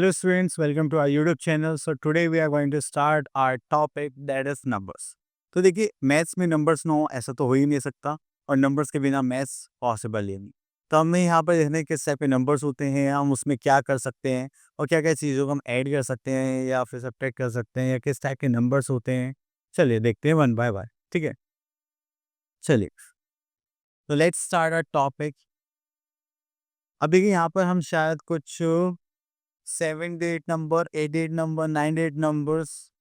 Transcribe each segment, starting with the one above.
Hello students, welcome to our YouTube channel. So today we are going to start our topic that is numbers. तो देखिए maths में numbers ना हो ऐसा तो हो ही नहीं सकता और नंबर्स के बिना मैथ्स पॉसिबल ही नहीं। तो हमें यहाँ पर देखने किस टाइप के नंबर्स होते हैं, हम उसमें क्या कर सकते हैं और क्या क्या चीज़ों को हम ऐड कर सकते हैं या फिर सब्ट्रैक्ट कर सकते हैं या किस टाइप के नंबर्स होते हैं। चलिए देखते हैं वन बाय वन, ठीक है। चलिए तो लेट्स स्टार्ट आवर टॉपिक। अब देखिए यहाँ पर हम शायद कुछ 7 8 number, 8 8 number, 9 8 numbers,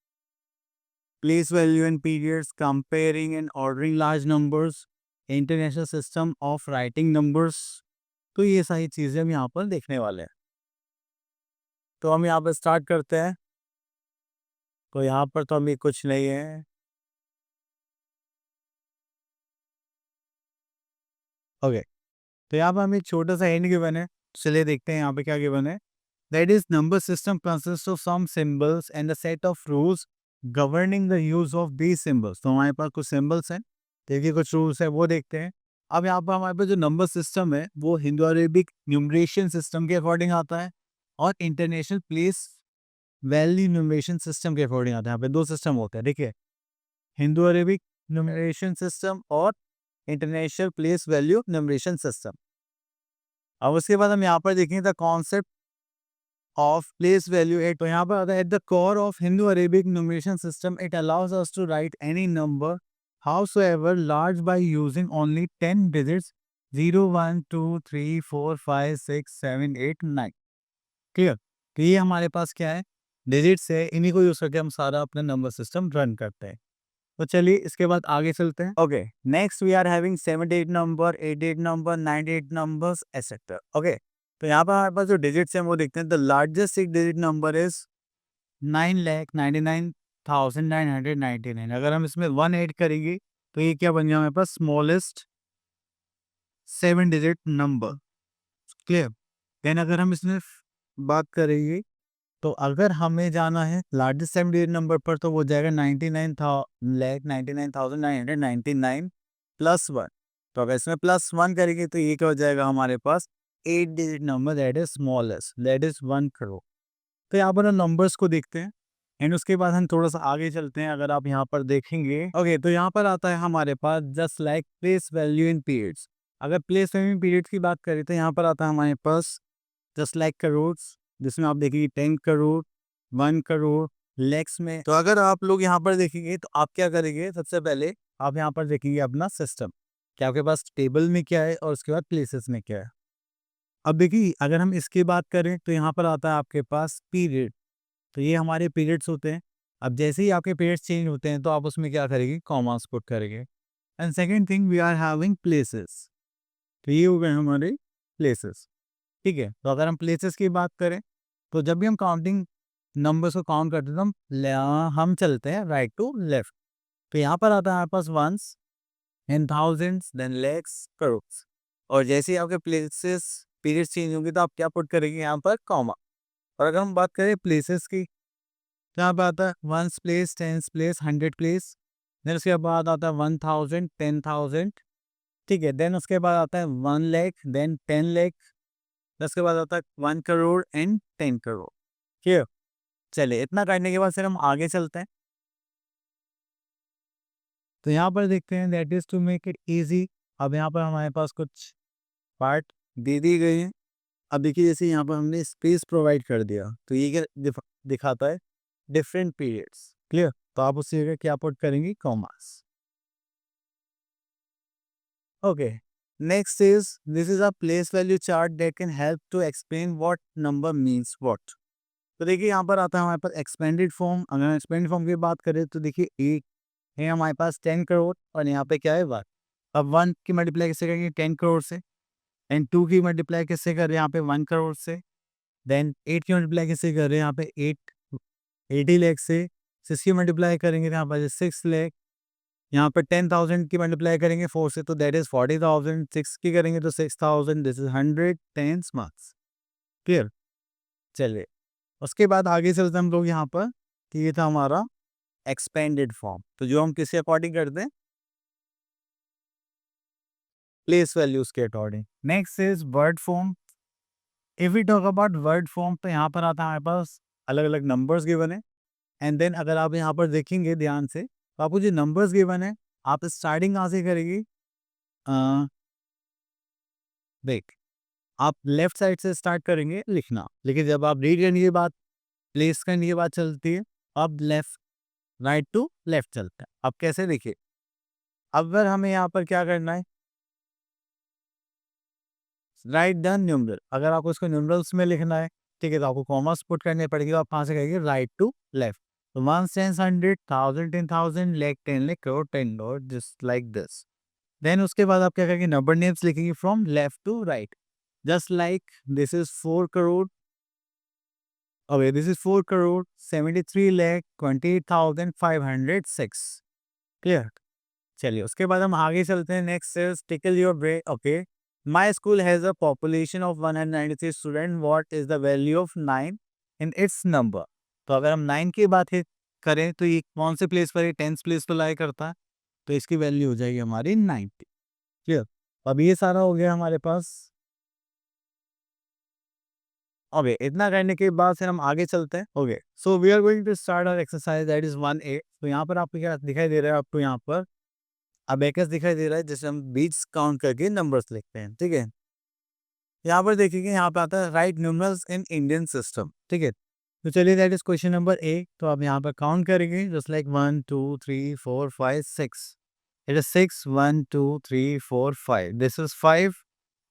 place value and periods, comparing and ordering large numbers, international system of writing numbers। तो ये सारी चीज़ें हम यहाँ पर देखने वाले हैं। तो हम यहाँ पर स्टार्ट करते हैं। तो यहाँ पर तो अभी कुछ नहीं है। ओके, तो यहाँ पर हमें एक छोटा सा हिंट गिवन है। चलिए देखते हैं यहाँ पे क्या गिवन है। That is, number system consists of some symbols and a set of rules governing the use of these symbols। तो हमारे पास कुछ सिंबल्स हैं, देखिए कुछ रूल्स है वो देखते हैं। अब यहाँ पर हमारे पास जो नंबर सिस्टम है वो हिंदू अरेबिक न्यूमरेशन सिस्टम के अकॉर्डिंग आता है और international place value numeration system के अकॉर्डिंग आता है। यहाँ पे दो सिस्टम होते हैं, देखिए हिंदू अरेबिक न्यूमरेशन सिस्टम और international place value numeration system. अब उसके बाद हम यहाँ पर देखेंगे the concept of place value at। तो यहाँ पर आता है at the core of Hindu-Arabic numeration system it allows us to write any number howsoever large by using only 10 digits 0 1 2 3 4 5 6 7 8 9। Clear? तो ये हमारे पास क्या है, डिजिट्स है, इन्हीं को यूज करके हम सारा अपना नंबर सिस्टम रन करते हैं। तो चलिए इसके बाद आगे चलते हैं। Okay, next we are having 78 number, 88 number, 98 numbers etcetera. Okay, तो यहाँ पर हमारे पास जो डिजिट्स हैं वो देखते हैं। The largest 6 digit number is 9,99,999। अगर हम इसमें 1 ऐड करेंगे तो ये क्या बन गया हमारे पास, smallest 7 digit number. Clear? Then अगर हम इसमें बात करेंगे तो अगर हमें जाना है लार्जेस्ट 7 डिजिट नंबर पर तो वो जाएगा 99,99,999 प्लस 1। तो अगर इसमें प्लस 1 करेंगे तो ये क्या हो जाएगा हमारे पास 8 digit number that is smallest, that is 1 crore. तो यहाँ पर हम नंबर्स को देखते हैं एंड उसके बाद हम थोड़ा सा आगे चलते हैं। अगर आप यहाँ पर देखेंगे ओके, तो यहाँ पर आता है हमारे पास just like place value in periods. अगर प्लेस वैल्यू इन पीरियड्स की बात करें तो यहाँ पर आता है हमारे पास जस्ट लाइक करोड़, जिसमें आप देखिए 10 करोड़, 1 करोड़, लैक्स में। तो अगर आप लोग यहाँ पर देखेंगे तो आप क्या करेंगे, सबसे पहले आप यहाँ पर देखेंगे अपना सिस्टम कि आपके पास टेबल में क्या है और उसके बाद प्लेसेस में क्या है। अब देखिए अगर हम इसकी बात करें तो यहाँ पर आता है आपके पास पीरियड। तो ये हमारे पीरियड्स होते हैं। अब जैसे ही आपके पीरियड्स चेंज होते हैं तो आप उसमें क्या करेंगे, कॉमास पुट करेंगे। And second thing we are having places. तो ये हो गए हमारे प्लेसेस, ठीक है। तो अगर हम प्लेसेस की बात करें तो जब भी हम काउंटिंग नंबर्स को काउंट करते हैं तो हम चलते हैं राइट टू लेफ्ट। तो यहाँ पर आता है हमारे पास ones and thousands then lakhs crores. और जैसे ही आपके प्लेसेस पीरियड चेंज होंगे तो आप क्या पुट करेंगे यहाँ पर, कॉमा। और अगर हम बात करें प्लेसेस की तो यहाँ पर आता है ones place, tens place, 100 place. Then उसके बाद आता है 1000, 10,000, ठीक है। देन उसके बाद आता है 1 लाख, देन 10 लाख, उसके बाद आता है 1 करोड़ एंड 10 करोड़। ठीक, चलिए इतना करने के बाद फिर हम आगे चलते हैं। तो यहाँ पर देखते हैं that is to make it easy. अब यहाँ पर हमारे पास कुछ पार्ट दे दी गई है। अब देखिए जैसे यहाँ पर हमने स्पेस प्रोवाइड कर दिया तो ये क्या दिखाता है, डिफरेंट पीरियड्स। क्लियर? तो आप उसकी जगह क्या पुट करेंगे, commas. Okay, next is this is a place value chart that can help to explain what number means what. तो देखिए यहाँ पर आता है हमारे पास एक्सपेंडेड फॉर्म। अगर एक्सपेंडेड फॉर्म की बात करें तो देखिए एक है हमारे पास 10 करोड़ और यहाँ पे क्या है 1। अब 1 की मल्टीप्लाई किससे करेंगे, 10 करोड़ से। एंड 2 की मल्टीप्लाई किससे कर रहे हैं यहाँ पे, 1 करोड़ से। देन 8 की मल्टीप्लाई किससे कर रहे हैं यहाँ पे, 80 लाख से। 6 की मल्टीप्लाई करेंगे तो यहाँ पर 6 लाख। यहाँ पे 10,000 की मल्टीप्लाई करेंगे 4 से तो दैट इज 40,000। 6 की करेंगे तो 6,000, this is 100 tens marks. Clear? चलिए उसके बाद आगे चलते हम लोग यहाँ पर कि ये था हमारा एक्सपेंडेड फॉर्म। तो जो हम किसके अकॉर्डिंग करते हैं, प्लेस वैल्यूज के according. Next is word form. If we talk about word form तो यहाँ पर आता है हमारे पास अलग अलग नंबर्स गिवन है। एंड देन अगर आप यहाँ पर देखेंगे ध्यान से तो आपको जो नंबर्स गिवन है आप स्टार्टिंग कहाँ से करेंगे। देख, आप लेफ्ट साइड से स्टार्ट करेंगे लिखना, लेकिन जब आप रीड करने की बात, प्लेस करने की बात चलती है, अब लेफ्ट राइट टू लेफ्ट चलता है। अब कैसे देखिए, अगर हमें यहाँ पर क्या करना है, राइट द न्यूमरल, अगर आपको इसको न्यूमरल्स में लिखना है, ठीक है, तो आपको कॉमर्स पुट करने पड़ेगी। आप कहाँ से कहेंगे, राइट टू लेफ्ट। तो 1 10 100 1000 10,000 lakh 10 lakh crore 10 crore just like this. Then उसके बाद आप क्या करेंगे, नंबर नेम्स लिखेंगे from left to right, just like this is 4 crore, okay, this is 4 crore 73 lakh 28,506। Clear. चलिए उसके बाद हम आगे चलते हैं। Next is tickle your brain. Okay, my school has a population of 193 student, what is the value of 9 in it's number. तो अगर हम 9 की बात करें तो ये कौन से प्लेस पर है, 10th प्लेस पर लाई करता है, तो इसकी वैल्यू हो जाएगी हमारी 90। क्लियर। अब ये सारा हो गया हमारे पास। ओके, इतना करने के बाद फिर हम आगे चलते हैं। Okay, so we are going to start our exercise that is 1A। तो यहाँ पर आपको क्या दिखाई दे रहा है, आपको यहाँ पर अबेकस दिखाई दे रहा है, जिससे हम बीट्स काउंट करके नंबर्स लिखते हैं। ठीक है, यहाँ पर देखिए, यहाँ पे आता है right numerals in Indian system. ठीक है, तो चलिए that is question number A. तो आप यहाँ पर काउंट करेंगे just like 1 2 3 4 5 6। It is 6 1 2 3 4 5। This is 5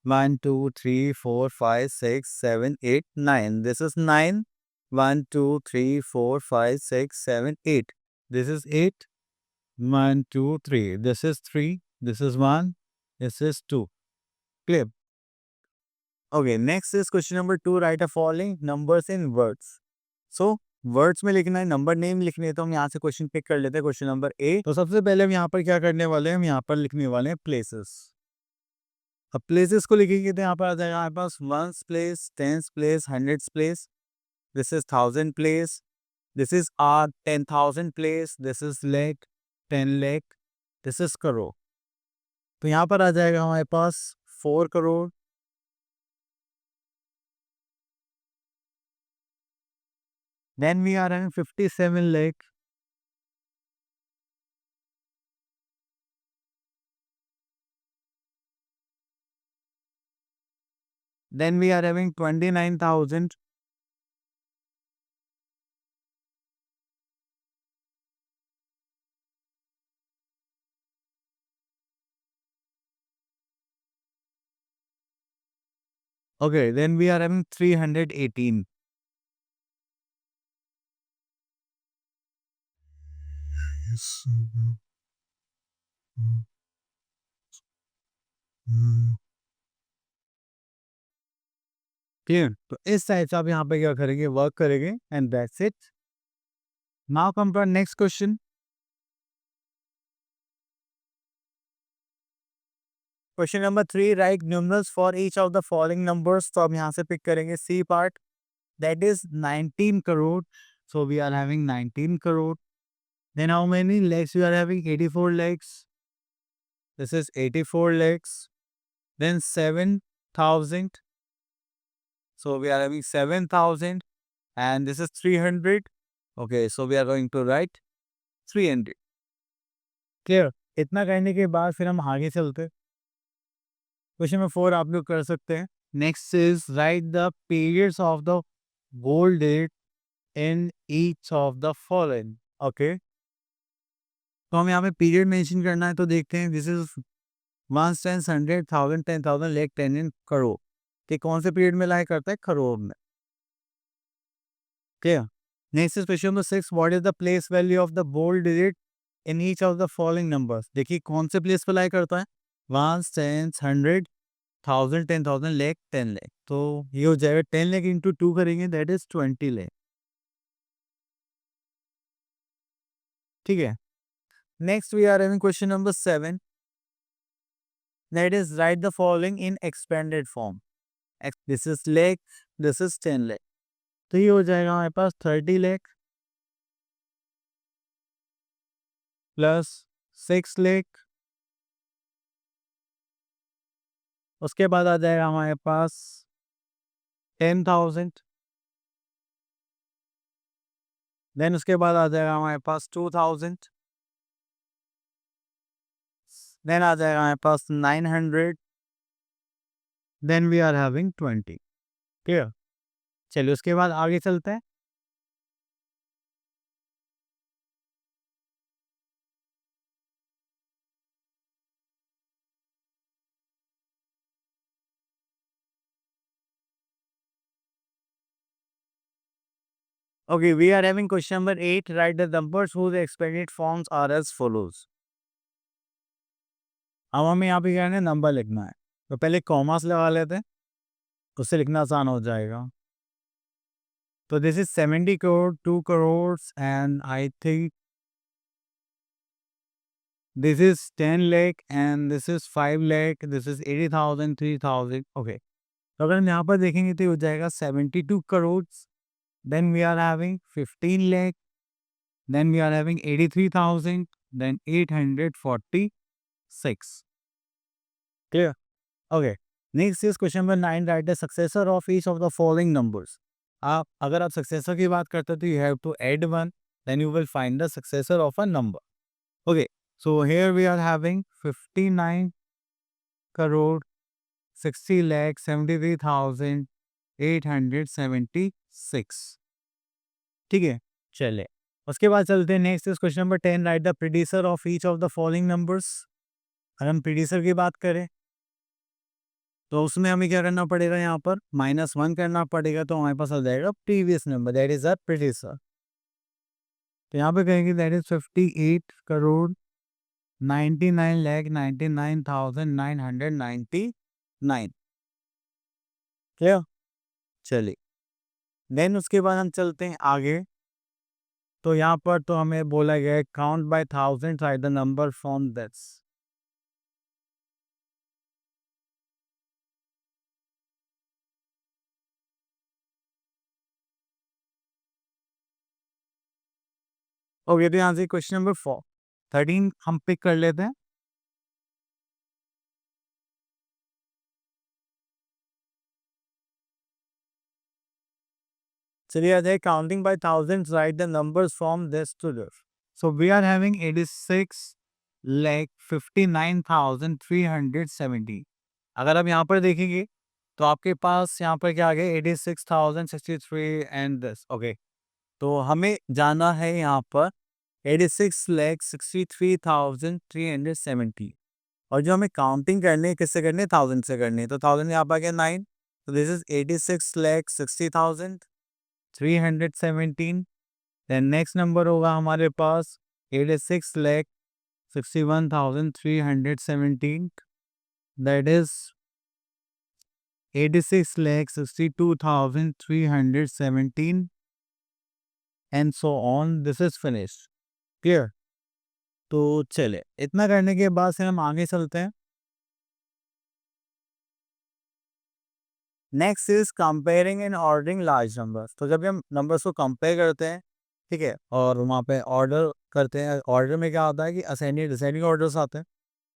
1 2 3 4 5 6 7 8 9। This is 9 1 2 3 4 5 6 7 8। This is 8 1 2 3। This is 3। This is 1। This is 2। Clear? Okay, next is question number 2. Write a following numbers in words. So words में लिखना है, number name लिखने है, तो हम यहाँ से question pick कर लेते हैं। Question number A. तो सबसे पहले हम यहाँ पर क्या करने वाले हैं, हम यहाँ पर लिखने वाले हैं प्लेसेस। अब प्लेसेस को लिखेंगे तो यहाँ पर आ जाएगा हमारे पास 1st place, 10th place, 100th place, this is 1000 place, this is are 10,000 place, this is lakh 10 lakh, this is crore. तो यहाँ पर आ जाएगा हमारे पास 4 crore, then we are having 57 lakh, then we are having 29,000, okay, then we are having 318. Clear. तो इस type से आप यहाँ पे क्या करेंगे, वर्क करेंगे, and that's it. Now come to next question. Question number 3, write numerals for each of the following numbers. तो हम यहाँ से पिक करेंगे C part, that is 19 crore. So we are having 19 crore. Then how many lakhs we are having, 84 legs, this is 84 legs। Then 7,000, so we are having 7,000, and this is 300। okay, so we are going to write 300। Clear. इतना करने के बाद फिर हम आगे चलते हैं। Question number 4 आप लोग कर सकते हैं। Next is write the periods of the gold date in each of the following. Okay, तो हम यहाँ पे पीरियड मेंशन करना है, तो देखते हैं। दिस इज 1 10 100 1000 10,000 लेख 10 इन करोड़। ये कौन से पीरियड में लाया करता है, करोड़ में। Clear. Next is question number 6, what is the place value of the gold digit in each of the following numbers. देखिए कौन से प्लेस पर लाया करता है, 1 10 100 1000 10,000 लेख 10 लेख। तो ये हो जाएगा 10 लेख इंटू 2 करेंगे, दैट इज 20 लेख। ठीक है। Next we are having question number 7, that is write the following in expanded form. This is lakh, this is 10 lakh. तो ये हो जाएगा हमारे पास 30 लेख प्लस 6 लेख, उसके बाद आ जाएगा हमारे पास 10,000, देन उसके बाद आ जाएगा हमारे पास 2,000, देन आ जाएगा हमारे पास 900, then we are having 20। Clear? चलिए उसके बाद आगे चलते हैं। Okay, we are having question number 8. Write the numbers whose expanded forms are as follows. अब हमें यहाँ पे क्या है, नंबर लिखना है। तो पहले कॉमास लगा लेते हैं, उससे लिखना आसान हो जाएगा। तो this is 70 crore, 2 crore and I think this is 10 lakh and this is 5 lakh, this is 80,000, 3,000। Okay, तो अगर हम यहाँ पर देखेंगे तो हो जाएगा 72 crore, then we are having 15 lakh, then we are having 83,000, then 846. Clear? Okay. Next is question number 9. Write the successor of each of the following numbers. आप अगर आप successor की बात करते हो तो you have to add one, then you will find the successor of a number. Okay. So here we are having 59 crore 60 lakh 73,876. ठीक है, चले उसके बाद चलते हैं। Next is question number 10। Write the predecessor of each of the following numbers. अगर हम प्रीडिसर की बात करें तो उसमें हमें क्या करना पड़ेगा, यहाँ पर -1 करना पड़ेगा, तो हमारे पास आ जाएगा previous number, that is a predecessor. तो यहाँ पे कहेंगे दैट इज 58 करोड़ 99,99,999। क्लियर? चलिए, देन उसके बाद हम चलते हैं आगे। तो यहाँ पर तो हमें बोला गया है count bye thousand write the number from this. Okay, तो यहाँ से क्वेश्चन नंबर 13 हम पिक कर लेते हैं। चलिए आ जाए counting by thousand write the numbers from this to this. So we are having 86,59,370। अगर आप यहाँ पर देखेंगे तो आपके पास यहाँ पर क्या आ गया, 86,063 एंड दिस। ओके, तो हमें जाना है यहाँ पर 86,63,370, और जो हमें काउंटिंग करनी है किससे करनी है, 1000 से करनी है। तो 1000 यहाँ पर आ गया 9, तो this is 86,60,317। Then next number होगा हमारे पास 86,61,317, that is 86,62,317 and so on, this is finish. Clear? तो चले इतना करने के बाद से हम आगे चलते हैं। Next is comparing and ordering large numbers. तो जब हम नंबर्स को कंपेयर करते हैं, ठीक है, और वहाँ पे ऑर्डर करते हैं, ऑर्डर में क्या होता है कि असेंडिंग डिसेंडिंग ऑर्डर्स आते हैं।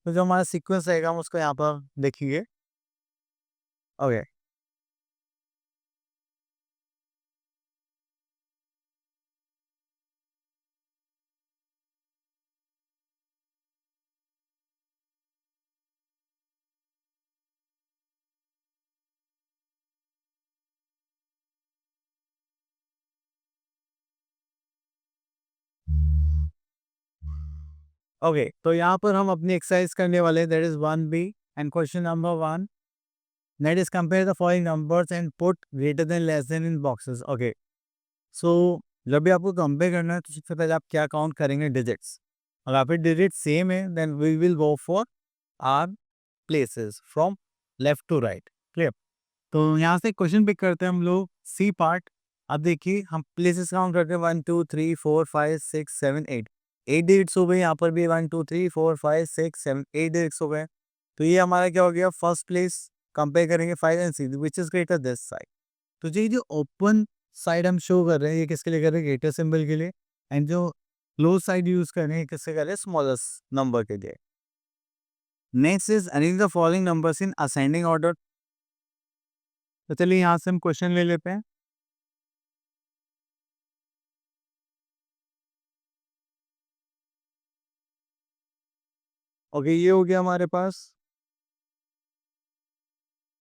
तो जो हमारा सीक्वेंस रहेगा हम उसको यहाँ पर देखिए। ओके, ओके, तो यहाँ पर हम अपनी एक्सरसाइज करने वाले हैं, that is 1B and question number 1, that is compare the following numbers and put greater than less than in boxes. Okay, so जब भी आपको कंपेयर करना है तो सबसे पहले आप क्या काउंट करेंगे, डिजिट्स। अगर आप डिजिट सेम है then we will go for our places from left to right. Clear? तो यहाँ से क्वेश्चन पिक करते हैं हम लोग, सी पार्ट। अब देखिए हम प्लेसेस काउंट करते हैं, 1 2 3 4 5 6 7 8, 8 डिजिट्स हो गए। यहाँ पर भी 1 2 3 4 5 6 7 8 डिजिट्स हो गए। तो ये हमारा क्या हो गया, फर्स्ट प्लेस। कंपेयर करेंगे 5 and 6 which is greater this side. तो ये जो ओपन साइड हम शो कर रहे हैं ये किसके लिए कर रहे हैं, ग्रेटर सिंबल के लिए, एंड जो क्लोज साइड यूज कर रहे हैं किससे कर रहे हैं, स्मॉलेस्ट नंबर के लिए। Next is arrange the following numbers in ascending order. तो चलिए यहाँ से हम क्वेश्चन ले लेते हैं। ओके, ये हो गया हमारे पास।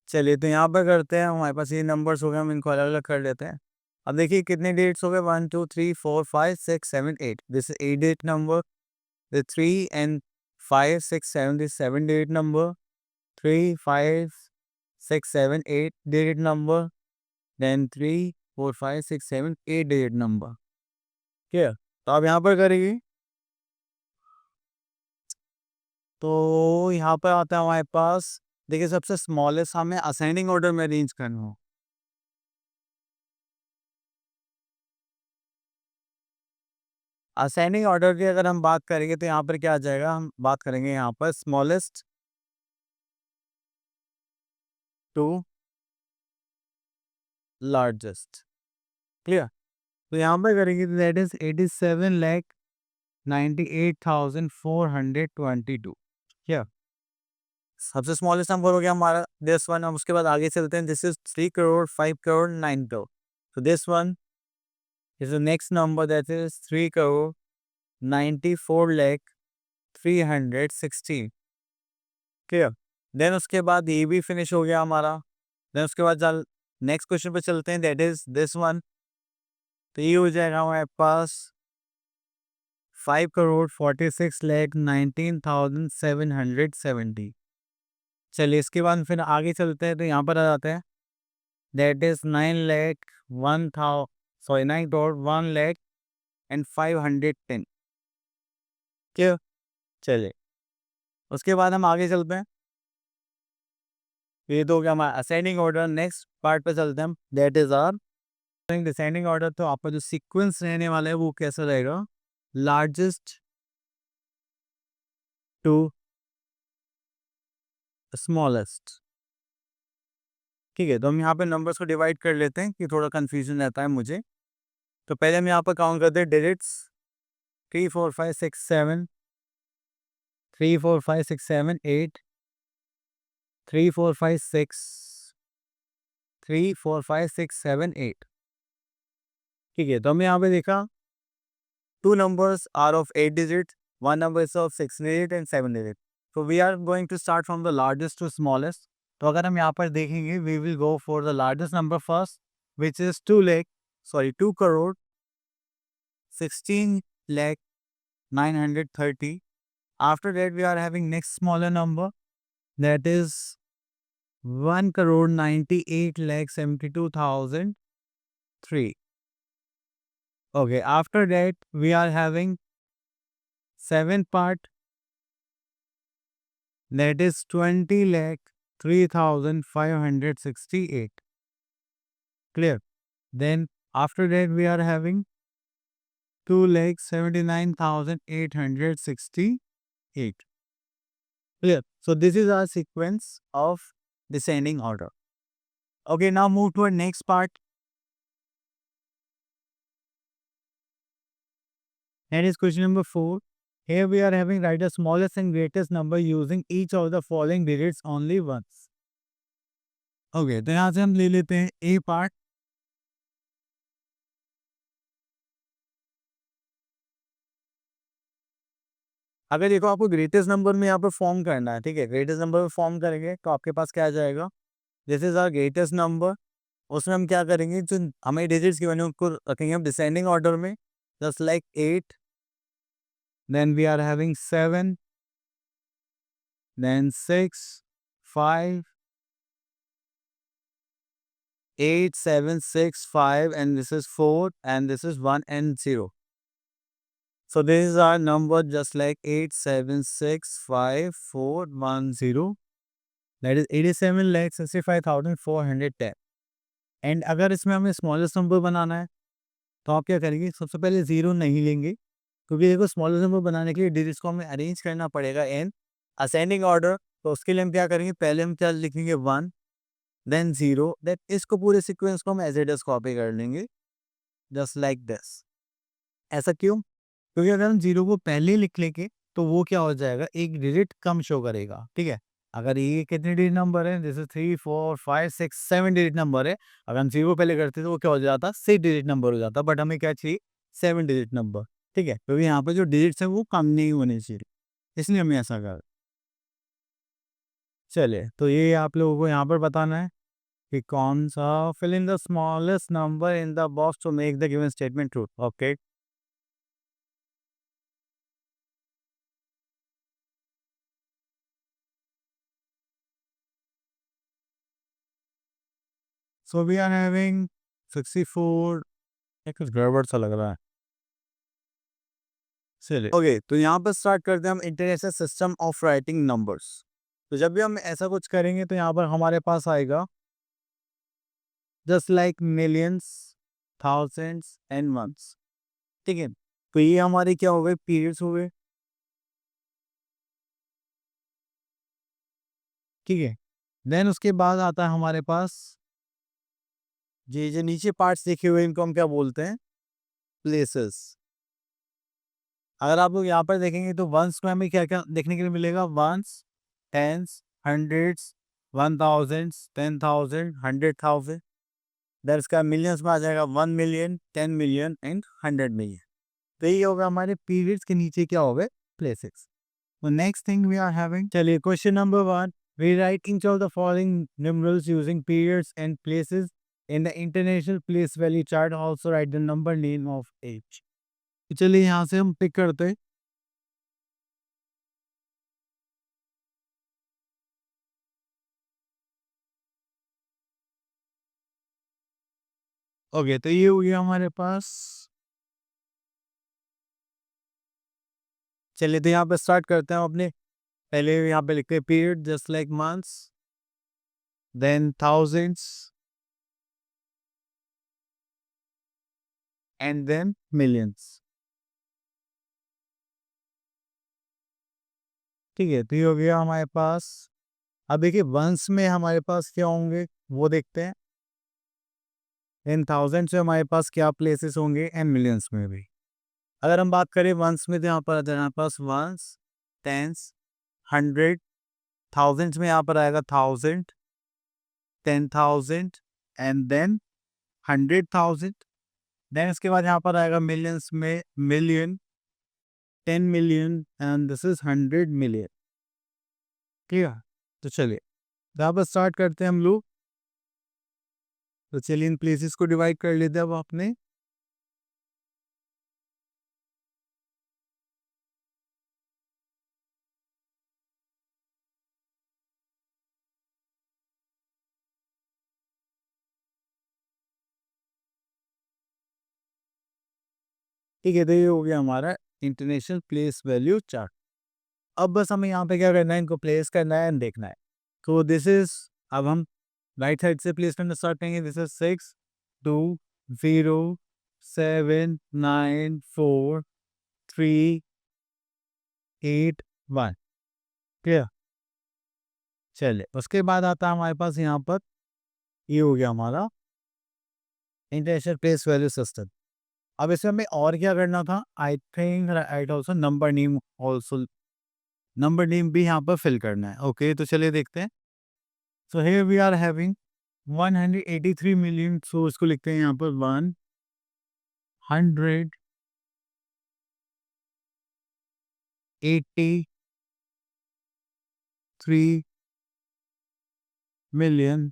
चलिए तो यहाँ पर करते हैं, हमारे पास ये नंबर्स हो गए, हम इनको अलग अलग कर लेते हैं। अब देखिए कितने डेट्स हो गए, 1 2 3 4 5 6 7 8, this is 8 date number. The 3 and 5 6 7, this 7 digit number, 3 5 6 7 8 digit number, then 3 4 5 6 7 8 digit number। ठीक है, तो आप यहाँ पर करेंगे तो यहाँ पर आता है हमारे पास। देखिए सबसे स्मॉलेस्ट हमें असेंडिंग ऑर्डर में अरेंज करना हो। असेंडिंग ऑर्डर की अगर हम बात करेंगे तो यहाँ पर क्या आ जाएगा, हम बात करेंगे यहाँ पर स्मॉलेस्ट टू लार्जेस्ट। क्लियर, तो यहाँ पर करेंगे तो दैट इज 87,98,422। क्या सबसे स्मॉलेस्ट नंबर हो गया हमारा दिस वन। हम उसके बाद आगे चलते हैं, दिस इज 3 करोड़ 5 करोड़ 9 करोड़। तो this one is the next number, that is 3 crore 94 lakh 316। Clear, देन उसके बाद ये भी फिनिश हो गया हमारा। देन उसके बाद चल नेक्स्ट क्वेश्चन पे चलते हैं, दैट इज दिस वन। तो ये हो जाएगा हमारे पास 5 करोड़ 46 लाख 19,770। चलिए इसके बाद फिर आगे चलते हैं, तो यहाँ पर आ जाते हैं, that is 9 lakh 9 crore 1 lakh and 510। क्यों, चलिए उसके बाद हम आगे चलते हैं। ये तो हो गया हमारा असेंडिंग ऑर्डर। नेक्स्ट पार्ट पे चलते हैं हम, that is our descending order. तो आपका जो सीक्वेंस रहने वाला है वो कैसा रहेगा, लार्जेस्ट टू स्मॉलेस्ट। ठीक है, तो हम यहाँ पे नंबर्स को डिवाइड कर लेते हैं कि थोड़ा कंफ्यूजन रहता है मुझे। तो पहले हम यहाँ पर काउंट करते हैं डिजिट्स, 3 4 5 6 7, 3 4 5 6 7 8, 3 4 5 6, 3 4 5 6 7 8। ठीक है, तो हमने यहाँ पे देखा two numbers are of 8 digits, one number is of 6 digit and 7 digit. So we are going to start from the largest to smallest. तो अगर हम यहाँ पर देखेंगे, we will go for the largest number first, which is 2 crore 16 lakh 930. After that, we are having next smaller number, that is 1 crore 98 lakh 72,003. Okay, after that, we are having seventh part, that is 20 lakh 3,568. Clear. Then after that we are having 2 lakh 79,868. Clear. So this is our sequence of descending order. Okay, now move to our next part. That is question number 4. Here we are having write the smallest and greatest number using each of the following digits only once. Okay, तो यहाँ से हम ले लेते हैं A part. अगर देखो आपको ग्रेटेस्ट नंबर में यहाँ पर फॉर्म करना है, ठीक है, ग्रेटेस्ट नंबर में फॉर्म करेंगे तो आपके पास क्या आ जाएगा, this is our greatest number. उसमें हम क्या करेंगे, जो हमें डिजिट्स की वैल्यू उनको रखेंगे हम डिसेंडिंग ऑर्डर में, just like 8, then we are having 7, then 6 5 8 7 6 5 and this is 4 and this is 1 and 0. So this is our number just like 8 7 6 5 4 1 0. That is 87,65,410. And अगर इसमें हमें स्मॉलेस्ट नंबर बनाना है तो आप क्या करेंगे, सबसे पहले ज़ीरो नहीं लेंगे, क्योंकि देखो स्मॉलेस्ट नंबर बनाने के लिए डिजिट्स को हमें अरेंज करना पड़ेगा इन असेंडिंग ऑर्डर। तो उसके लिए हम क्या करेंगे, पहले हम क्या लिखेंगे 1 देन 0, देन इसको पूरे सीक्वेंस को हम एज इट इज कॉपी कर लेंगे जस्ट लाइक दिस। ऐसा क्यों, क्योंकि अगर हम 0 को पहले लिख लेंगे तो वो क्या हो जाएगा, एक डिजिट कम शो करेगा। ठीक है, अगर ये कितने डिजिट नंबर है, जैसे 3 4 5 6 7 डिजिट नंबर है, अगर हम 0 पहले करते तो वो क्या हो जाता, 6 डिजिट नंबर हो जाता, बट हमें क्या चाहिए, 7 डिजिट नंबर। ठीक है, क्योंकि यहाँ पे जो डिजिट्स है वो कम नहीं होने चाहिए, इसलिए हमें ऐसा कर। चलिए, तो ये आप लोगों को यहाँ पर बताना है कि कौन सा, fill in the smallest number in the box to make the given statement true. Okay, so we are having 64। ये कुछ गड़बड़ सा लग रहा है। चलिए, ओके, तो यहाँ पर स्टार्ट करते हैं हम international system of writing numbers. तो जब भी हम ऐसा कुछ करेंगे तो यहाँ पर हमारे पास आएगा just like millions, thousands and ones. ठीक है, तो ये हमारे क्या हो गए, पीरियड्स हो गए। ठीक है, देन उसके बाद आता है हमारे पास ये जो नीचे पार्ट्स देखे हुए इनको हम क्या बोलते हैं, प्लेसेस। अगर आप लोग यहाँ पर देखेंगे तो वंस में हमें क्या क्या देखने के लिए मिलेगा, ones, tens, hundreds, 1000s, 10,000, 100,000। Then इसका मिलियंस में आ जाएगा 1 मिलियन, 10 मिलियन एंड 100 मिलियन। तो ये होगा हमारे पीरियड्स के नीचे क्या हो गए, प्लेसेस। तो next thing we are having, चलिए question number 1, we write each of the following numerals using periods and places in the international place value chart, also write the number name of each. चलिए यहाँ से हम pick करते हैं। Okay, तो ये हो गया हमारे पास। चलिए, तो यहाँ पे स्टार्ट करते हैं अपने, पहले यहाँ पे लिखते हैं period just like months, then thousands and then millions. ठीक है, तो ये हो गया हमारे पास। अब देखिए वंस में हमारे पास क्या होंगे वो देखते हैं, इन थाउजेंड से हमारे पास क्या प्लेसेस होंगे, एंड मिलियंस में भी। अगर हम बात करें वंस में तो यहाँ पर आ जाए हमारे पास वंस, टेंस, 100, थाउजेंड्स में यहाँ पर आएगा 1000, 10,000 एंड देन 100,000। देन इसके बाद यहाँ पर आएगा मिलियंस में million, 10 million and this is 100 million. ठीक है, तो चलिए, तो यहाँ पर स्टार्ट करते हैं हम लोग। तो चलिए इन प्लेसेस को डिवाइड कर लेते हैं अब आपने। ठीक है, तो ये हो गया हमारा इंटरनेशनल प्लेस वैल्यू चार्ट। अब बस हमें यहाँ पे क्या करना है, इनको प्लेस करना है एंड देखना है। तो दिस इज, अब हम राइट साइड से प्लेस करना स्टार्ट करेंगे। This is 6, 2, 0, 7, 9, 4, 3, 8, 1। क्लियर। चलिए, उसके बाद आता है हमारे पास यहाँ पर, ये हो गया हमारा इंटरनेशनल प्लेस वैल्यू सिस्टम। अब इसमें हमें और क्या करना था, I think right also number name also, number name भी यहाँ पर फिल करना है। ओके, तो चलिए देखते हैं। So here we are having 183 million, so इसको लिखते हैं यहाँ पर 183 million.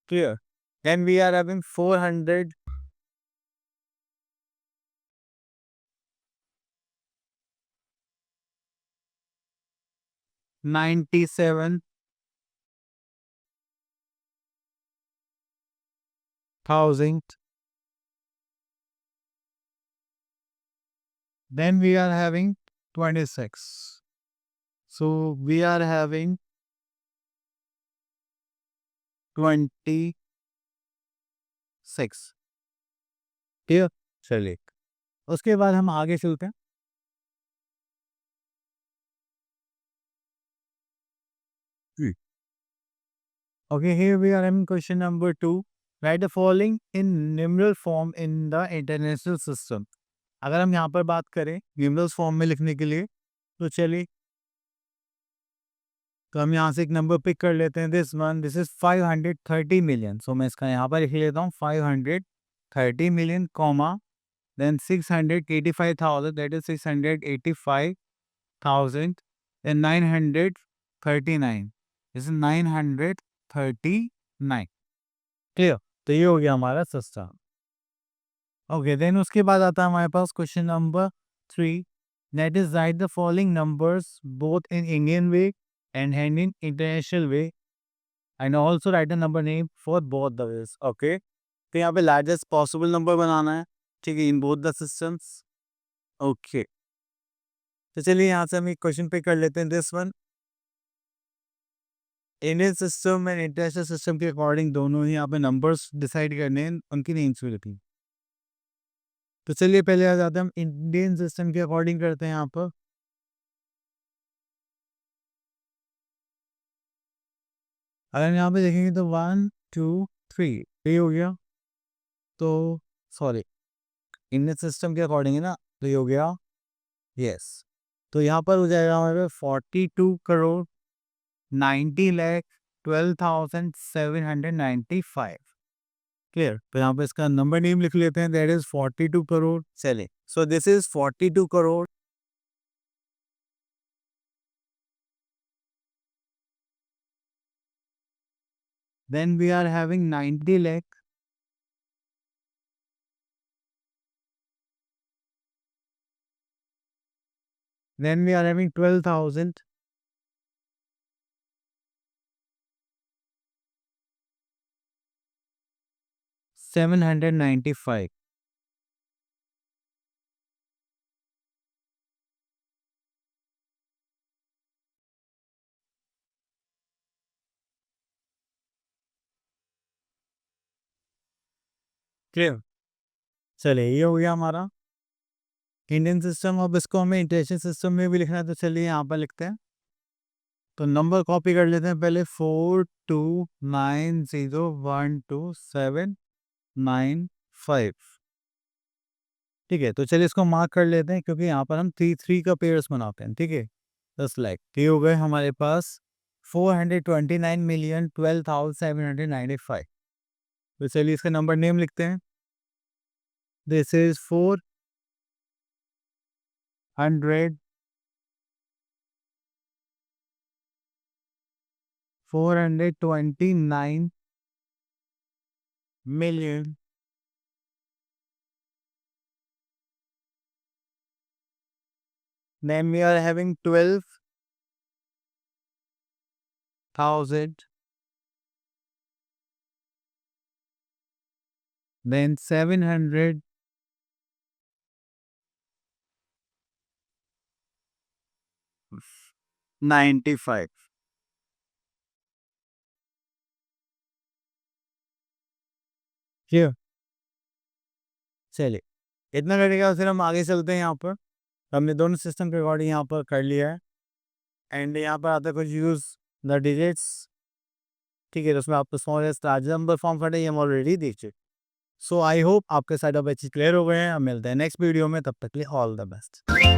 Clear. Then we are having 497,000. Then we are having 26. So we are having 26. Clear? चलिए, उसके बाद हम आगे चलते हैं। Okay, here we are having question number 2. Write the following in numeral form in the international system. अगर हम यहाँ पर बात करें न्यूमरल्स फॉर्म में लिखने के लिए, तो चलिए तो हम यहाँ से एक नंबर पिक कर लेते हैं, this one, this is 530 million. So मैं इसका यहाँ पर लिख लेता हूँ 530 million comma then 685,000, that is 685,939, this is 939, clear. तो ये हो गया हमारा सिस्टम। ओके, देन उसके बाद आता है हमारे पास question number 3, that is write the following numbers both in Indian way and in international way and also write the number name for both the ways. Okay, तो यहाँ पे लार्जेस्ट पॉसिबल नंबर बनाना है, ठीक है, in both the systems. Okay, तो चलिए यहाँ से हम एक क्वेश्चन पे कर लेते हैं, this one, Indian system and international system के अकॉर्डिंग दोनों ही यहाँ पे नंबर्स डिसाइड करने हैं, उनकी नेम्स भी लिखी। तो चलिए पहले आ जाते हैं, हम इंडियन सिस्टम के अकॉर्डिंग करते हैं यहाँ पर। अगर यहाँ पे देखेंगे तो 1 2 3 ये हो गया, तो सॉरी इंडियन सिस्टम के अकॉर्डिंग है ना, तो ये हो गया, यस। तो यहाँ पर हो जाएगा हमारे 42 करोड़ 90,12,795, क्लियर। तो यहाँ पे इसका नंबर नेम लिख लेते हैं, दैट इज 42 करोड़। चलिए, so this is 42 crore, then we are having 90 lakh, then we are having 12,000, $795, clear. चलिए, ये हो गया हमारा इंडियन सिस्टम। अब इसको हमें इंटरनेशनल सिस्टम में भी लिखना है, तो चलिए यहाँ पर लिखते हैं। तो नंबर कॉपी कर लेते हैं पहले, 4290122795, ठीक है। तो चलिए इसको मार्क कर लेते हैं, क्योंकि यहाँ पर हम 3 का पेयर्स बनाते हैं, ठीक है। 10 लाख, ये हो गए हमारे पास 429,012,795। तो चलिए इसका नंबर नेम लिखते हैं, this is 429 million then we are having 12,000, then 795, clear. चलिए, इतना करेगा, फिर हम आगे चलते हैं। यहाँ पर हमने दोनों सिस्टम के अकॉर्डिंग यहाँ पर कर लिया है, एंड यहाँ पर आता है कुछ यूज द डिजिट्स, ठीक है। तो उसमें आपको स्मॉलेस्ट लार्जेस्ट नंबर फॉर्म करना है, ये हम ऑलरेडी देख चुके। सो आई होप आपके साइड अब अच्छी क्लियर हो गए हैं। हम मिलते हैं नेक्स्ट वीडियो में, तब तक के लिए ऑल द बेस्ट।